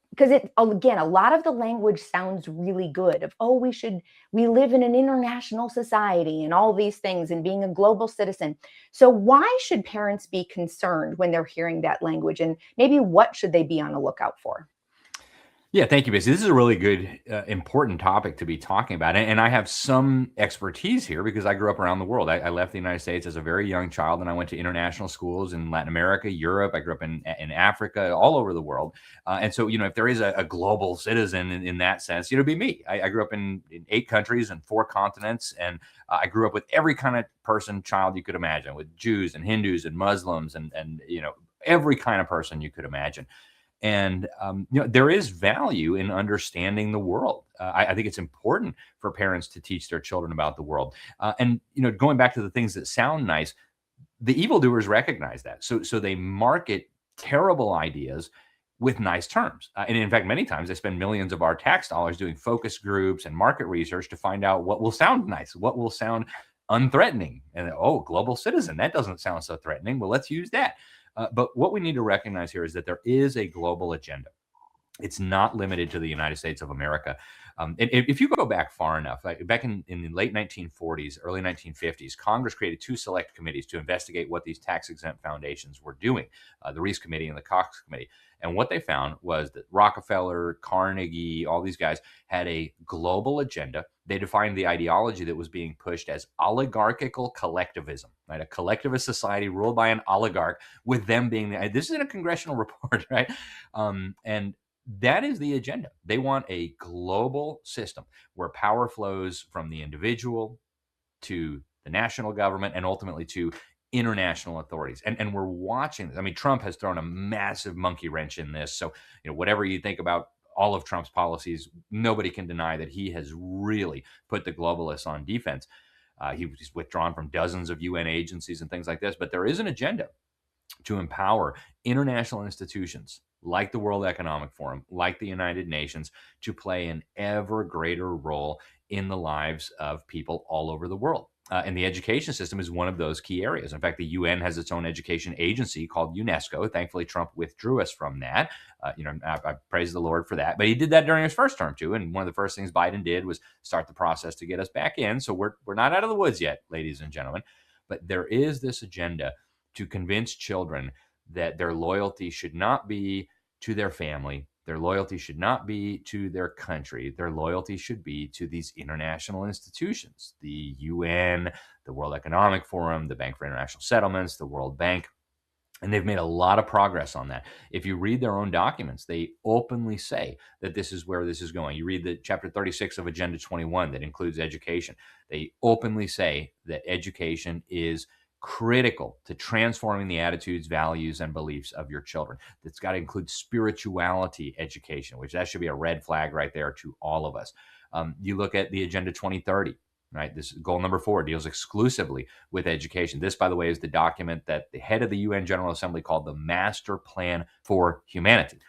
Because it, again, a lot of the language sounds really good of, oh, we live in an international society and all these things and being a global citizen. So why should parents be concerned when they're hearing that language, and maybe what should they be on the lookout for? Yeah, thank you, Busy. This is a really good, important topic to be talking about. And I have some expertise here because I grew up around the world. I left the United States as a very young child, and I went to international schools in Latin America, Europe. I grew up in Africa, all over the world. And so, if there is a global citizen in that sense, it'd be me. I grew up in 8 countries and 4 continents. And I grew up with every kind of person, child you could imagine, with Jews and Hindus and Muslims and every kind of person you could imagine. And there is value in understanding the world. I think it's important for parents to teach their children about the world. And going back to the things that sound nice, the evildoers recognize that, so they market terrible ideas with nice terms. And in fact, many times they spend millions of our tax dollars doing focus groups and market research to find out what will sound nice, what will sound unthreatening. And oh, global citizen, that doesn't sound so threatening. Well, let's use that. But what we need to recognize here is that there is a global agenda. It's not limited to the United States of America. And if you go back far enough, like back in the late 1940s, early 1950s, Congress created 2 select committees to investigate what these tax-exempt foundations were doing, the Reese Committee and the Cox Committee. And what they found was that Rockefeller, Carnegie, all these guys had a global agenda. They defined the ideology that was being pushed as oligarchical collectivism, right? A collectivist society ruled by an oligarch, with them being this is in a congressional report, right? And that is the agenda. They want a global system where power flows from the individual to the national government and ultimately to international authorities. And we're watching this. I mean, Trump has thrown a massive monkey wrench in this. So, whatever you think about all of Trump's policies, nobody can deny that he has really put the globalists on defense. He's withdrawn from dozens of UN agencies and things like this. But there is an agenda to empower international institutions like the World Economic Forum, like the United Nations, to play an ever greater role in the lives of people all over the world. And the education system is one of those key areas. In fact, the UN has its own education agency called UNESCO. Thankfully, Trump withdrew us from that. I praise the Lord for that. But he did that during his first term, too. And one of the first things Biden did was start the process to get us back in. So we're not out of the woods yet, ladies and gentlemen. But there is this agenda to convince children that their loyalty should not be to their family. Their loyalty should not be to their country. Their loyalty should be to these international institutions, the UN, the World Economic Forum, the Bank for International Settlements, the World Bank. And they've made a lot of progress on that. If you read their own documents, they openly say that this is where this is going. You read the chapter 36 of Agenda 21 that includes education. They openly say that education is critical to transforming the attitudes, values, and beliefs of your children. That's got to include spirituality education, which that should be a red flag right there to all of us. You look at the Agenda 2030, right? This goal number 4 deals exclusively with education. This, by the way, is the document that the head of the UN General Assembly called the Master Plan for Humanity.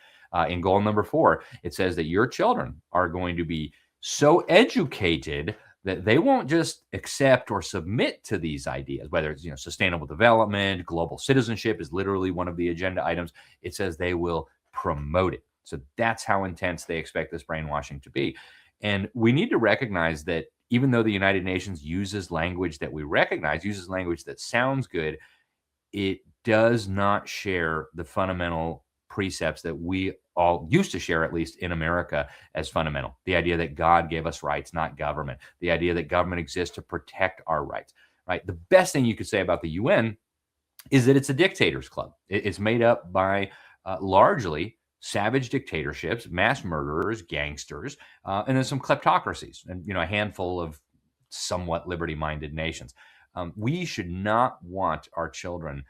In goal number 4, it says that your children are going to be so educated that they won't just accept or submit to these ideas, whether it's sustainable development, global citizenship is literally one of the agenda items. It says they will promote it. So that's how intense they expect this brainwashing to be. And we need to recognize that even though the United Nations uses language that we recognize, uses language that sounds good, it does not share the fundamental precepts that we all used to share, at least in America, as fundamental. The idea that God gave us rights, not government. The idea that government exists to protect our rights, right? The best thing you could say about the UN is that it's a dictators club. It's made up by largely savage dictatorships, mass murderers, gangsters, and then some kleptocracies, and a handful of somewhat liberty-minded nations. We should not want our children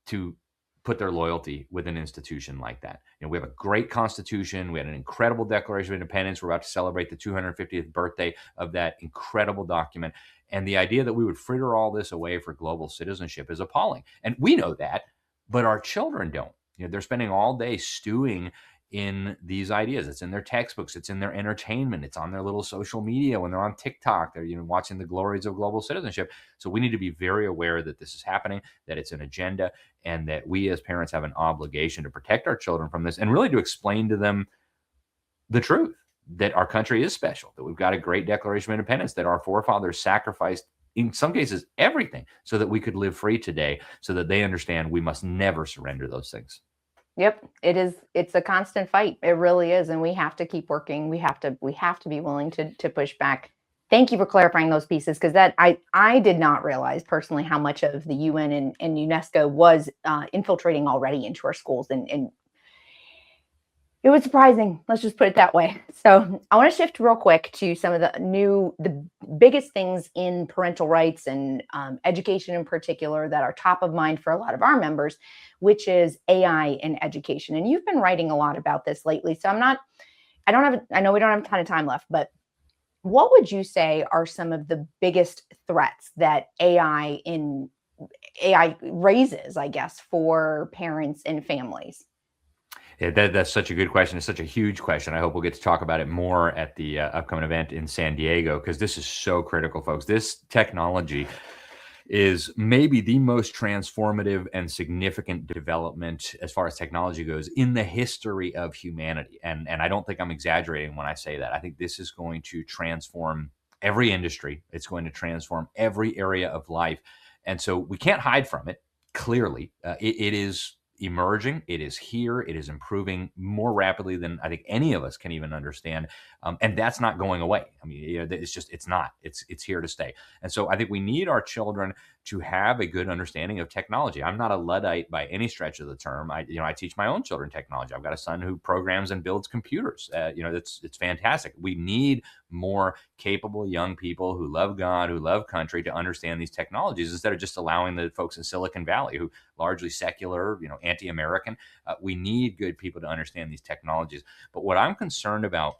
to put their loyalty with an institution like that. We have a great Constitution. We had an incredible Declaration of Independence. We're about to celebrate the 250th birthday of that incredible document. And the idea that we would fritter all this away for global citizenship is appalling. And we know that, but our children don't. They're spending all day stewing in these ideas. It's in their textbooks. It's in their entertainment. It's on their little social media. When they're on TikTok, they're watching the glories of global citizenship. So we need to be very aware that this is happening, that it's an agenda, and that we as parents have an obligation to protect our children from this and really to explain to them the truth, that our country is special, that we've got a great Declaration of Independence, that our forefathers sacrificed, in some cases, everything so that we could live free today, so that they understand we must never surrender those things. Yep, it is. It's a constant fight. It really is, and we have to keep working. We have to be willing to push back. Thank you for clarifying those pieces, because that I did not realize personally how much of the UN and UNESCO was infiltrating already into our schools, and it was surprising. Let's just put it that way. So I want to shift real quick to some of the biggest things in parental rights and education in particular that are top of mind for a lot of our members, which is AI in education. And you've been writing a lot about this lately. So I know we don't have a ton of time left, but what would you say are some of the biggest threats that AI raises, I guess, for parents and families? Yeah, that's such a good question. It's such a huge question. I hope we'll get to talk about it more at the upcoming event in San Diego, because this is so critical, folks. This technology is maybe the most transformative and significant development as far as technology goes in the history of humanity. And I don't think I'm exaggerating when I say that. I think this is going to transform every industry. It's going to transform every area of life. And so we can't hide from it. Clearly, it is emerging. It is here. It is improving more rapidly than I think any of us can even understand. And that's not going away. I mean, it's not. It's here to stay. And so I think we need our children to have a good understanding of technology. I'm not a Luddite by any stretch of the term. I teach my own children technology. I've got a son who programs and builds computers. It's fantastic. We need more capable young people who love God, who love country, to understand these technologies, instead of just allowing the folks in Silicon Valley, who largely secular, anti-American. We need good people to understand these technologies. But what I'm concerned about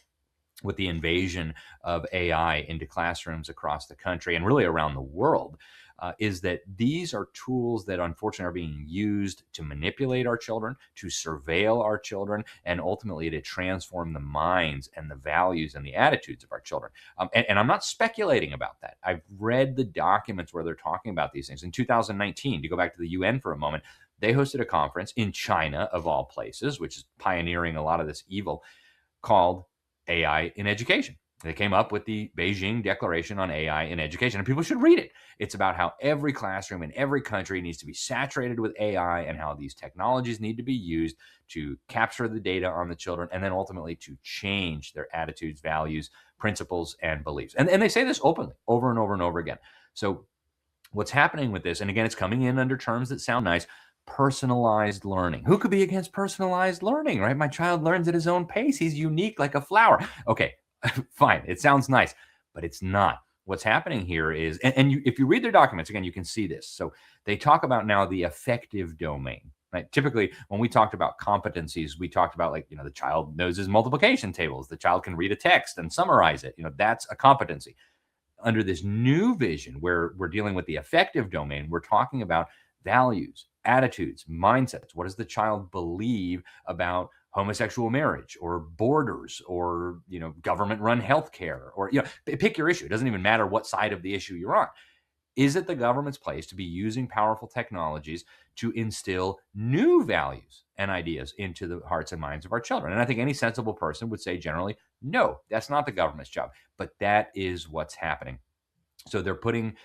with the invasion of AI into classrooms across the country and really around the world is that these are tools that unfortunately are being used to manipulate our children, to surveil our children, and ultimately to transform the minds and the values and the attitudes of our children. And I'm not speculating about that. I've read the documents where they're talking about these things. In 2019, to go back to the UN for a moment, they hosted a conference in China, of all places, which is pioneering a lot of this evil, called AI in Education. They came up with the Beijing Declaration on AI in Education, and people should read it. It's about how every classroom in every country needs to be saturated with AI, and how these technologies need to be used to capture the data on the children, and then ultimately to change their attitudes, values, principles, and beliefs. And they say this openly over and over and over again. So what's happening with this, and again, it's coming in under terms that sound nice: personalized learning. Who could be against personalized learning, right? My child learns at his own pace. He's unique like a flower. Okay, fine. It sounds nice, but it's not. What's happening here is, if you read their documents, again, you can see this. So they talk about now the affective domain, right? Typically, when we talked about competencies, we talked about the child knows his multiplication tables. The child can read a text and summarize it. That's a competency. Under this new vision, where we're dealing with the affective domain, we're talking about values, attitudes, mindsets. What does the child believe about homosexual marriage, or borders, or government-run healthcare, or pick your issue. It doesn't even matter what side of the issue you're on. Is it the government's place to be using powerful technologies to instill new values and ideas into the hearts and minds of our children? And I think any sensible person would say generally, no, that's not the government's job. But that is what's happening. So they're putting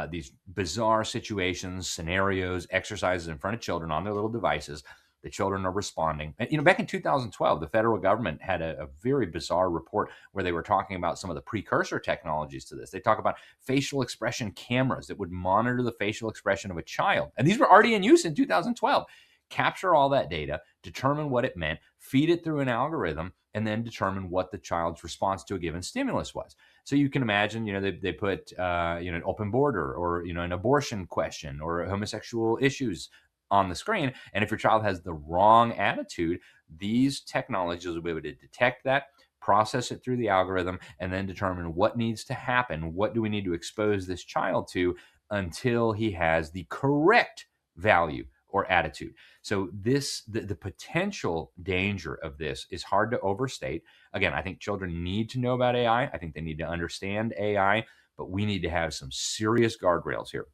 these bizarre situations, scenarios, exercises in front of children on their little devices. The children are responding. And, back in 2012, the federal government had a very bizarre report where they were talking about some of the precursor technologies to this. They talk about facial expression cameras that would monitor the facial expression of a child. And these were already in use in 2012. Capture all that data, determine what it meant, feed it through an algorithm, and then determine what the child's response to a given stimulus was. So you can imagine, they put, an open border, or, an abortion question, or homosexual issues on the screen. And if your child has the wrong attitude, these technologies will be able to detect that, process it through the algorithm, and then determine what needs to happen. What do we need to expose this child to until he has the correct value or attitude? So the potential danger of this is hard to overstate. Again, I think children need to know about AI. I think they need to understand AI, but we need to have some serious guardrails here.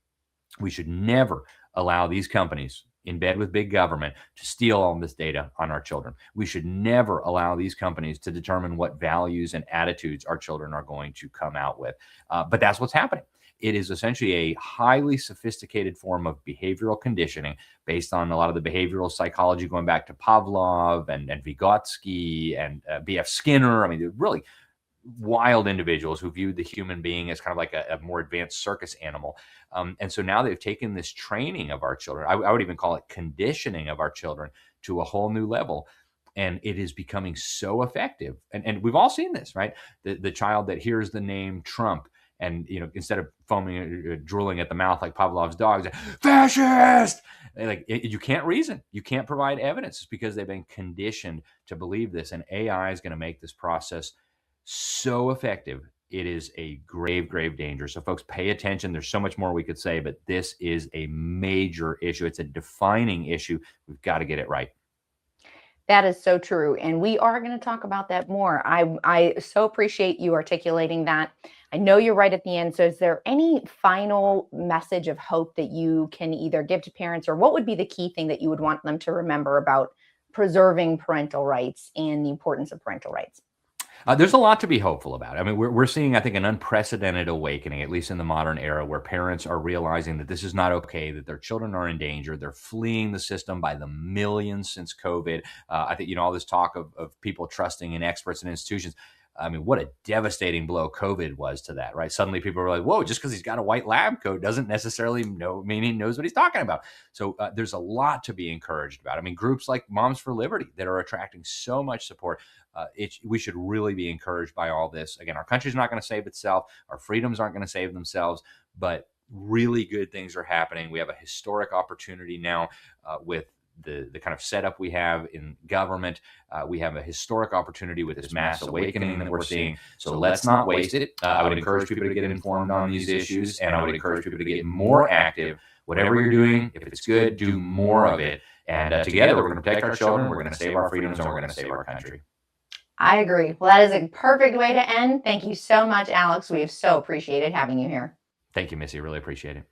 We should never allow these companies in bed with big government to steal all this data on our children. We should never allow these companies to determine what values and attitudes our children are going to come out with. But that's what's happening. It is essentially a highly sophisticated form of behavioral conditioning based on a lot of the behavioral psychology going back to Pavlov and Vygotsky and B.F. Skinner. I mean, they're really wild individuals who viewed the human being as kind of like a more advanced circus animal. And so now they've taken this training of our children. I would even call it conditioning of our children to a whole new level. And it is becoming so effective. And we've all seen this, right? The child that hears the name Trump, and instead of foaming, drooling at the mouth like Pavlov's dogs, fascist! You can't reason. You can't provide evidence. It's because they've been conditioned to believe this. And AI is going to make this process so effective. It is a grave, grave danger. So folks, pay attention. There's so much more we could say, but this is a major issue. It's a defining issue. We've got to get it right. That is so true. And we are going to talk about that more. I so appreciate you articulating that. I know you're right at the end. So is there any final message of hope that you can either give to parents, or what would be the key thing that you would want them to remember about preserving parental rights and the importance of parental rights? There's a lot to be hopeful about. I mean, we're seeing, I think, an unprecedented awakening, at least in the modern era, where parents are realizing that this is not okay, that their children are in danger. They're fleeing the system by the millions since COVID. I think, all this talk of people trusting in experts and institutions. I mean, what a devastating blow COVID was to that, right? Suddenly people were like, whoa, just because he's got a white lab coat doesn't necessarily mean he knows what he's talking about. So there's a lot to be encouraged about. I mean, groups like Moms for Liberty that are attracting so much support. We should really be encouraged by all this. Again, our country's not going to save itself. Our freedoms aren't going to save themselves, but really good things are happening. We have a historic opportunity now with the kind of setup we have in government. We have a historic opportunity with this mass awakening that we're seeing. So let's not waste it. I would encourage people to get informed on these issues, and I would encourage people to get more active. Whatever you're doing, if it's good, do more of it. And together, we're going to protect our children, we're going to save our freedoms, and we're going to save our country. I agree. Well, that is a perfect way to end. Thank you so much, Alex. We have so appreciated having you here. Thank you, Missy. Really appreciate it.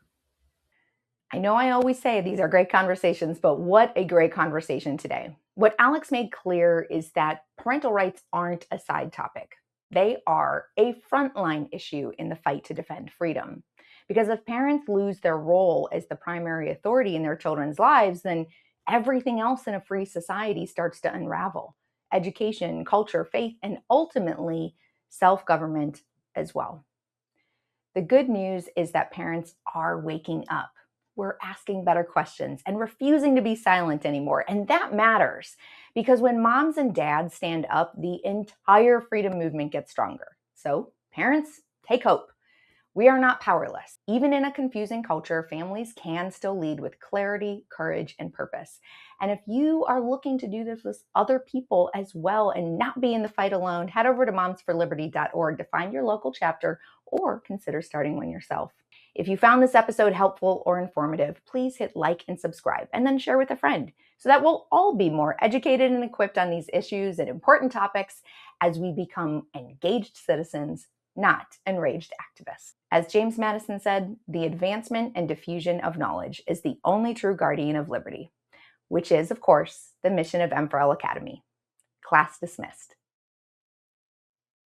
I know I always say these are great conversations, but what a great conversation today. What Alex made clear is that parental rights aren't a side topic. They are a frontline issue in the fight to defend freedom. Because if parents lose their role as the primary authority in their children's lives, then everything else in a free society starts to unravel. Education, culture, faith, and ultimately self-government as well. The good news is that parents are waking up. We're asking better questions and refusing to be silent anymore. And that matters, because when moms and dads stand up, the entire freedom movement gets stronger. So parents, take hope. We are not powerless. Even in a confusing culture, families can still lead with clarity, courage, and purpose. And if you are looking to do this with other people as well and not be in the fight alone, head over to momsforliberty.org to find your local chapter, or consider starting one yourself. If you found this episode helpful or informative, please hit like and subscribe, and then share with a friend, so that we'll all be more educated and equipped on these issues and important topics as we become engaged citizens, not enraged activists. As James Madison said, the advancement and diffusion of knowledge is the only true guardian of liberty, which is, of course, the mission of M4L Academy. Class dismissed.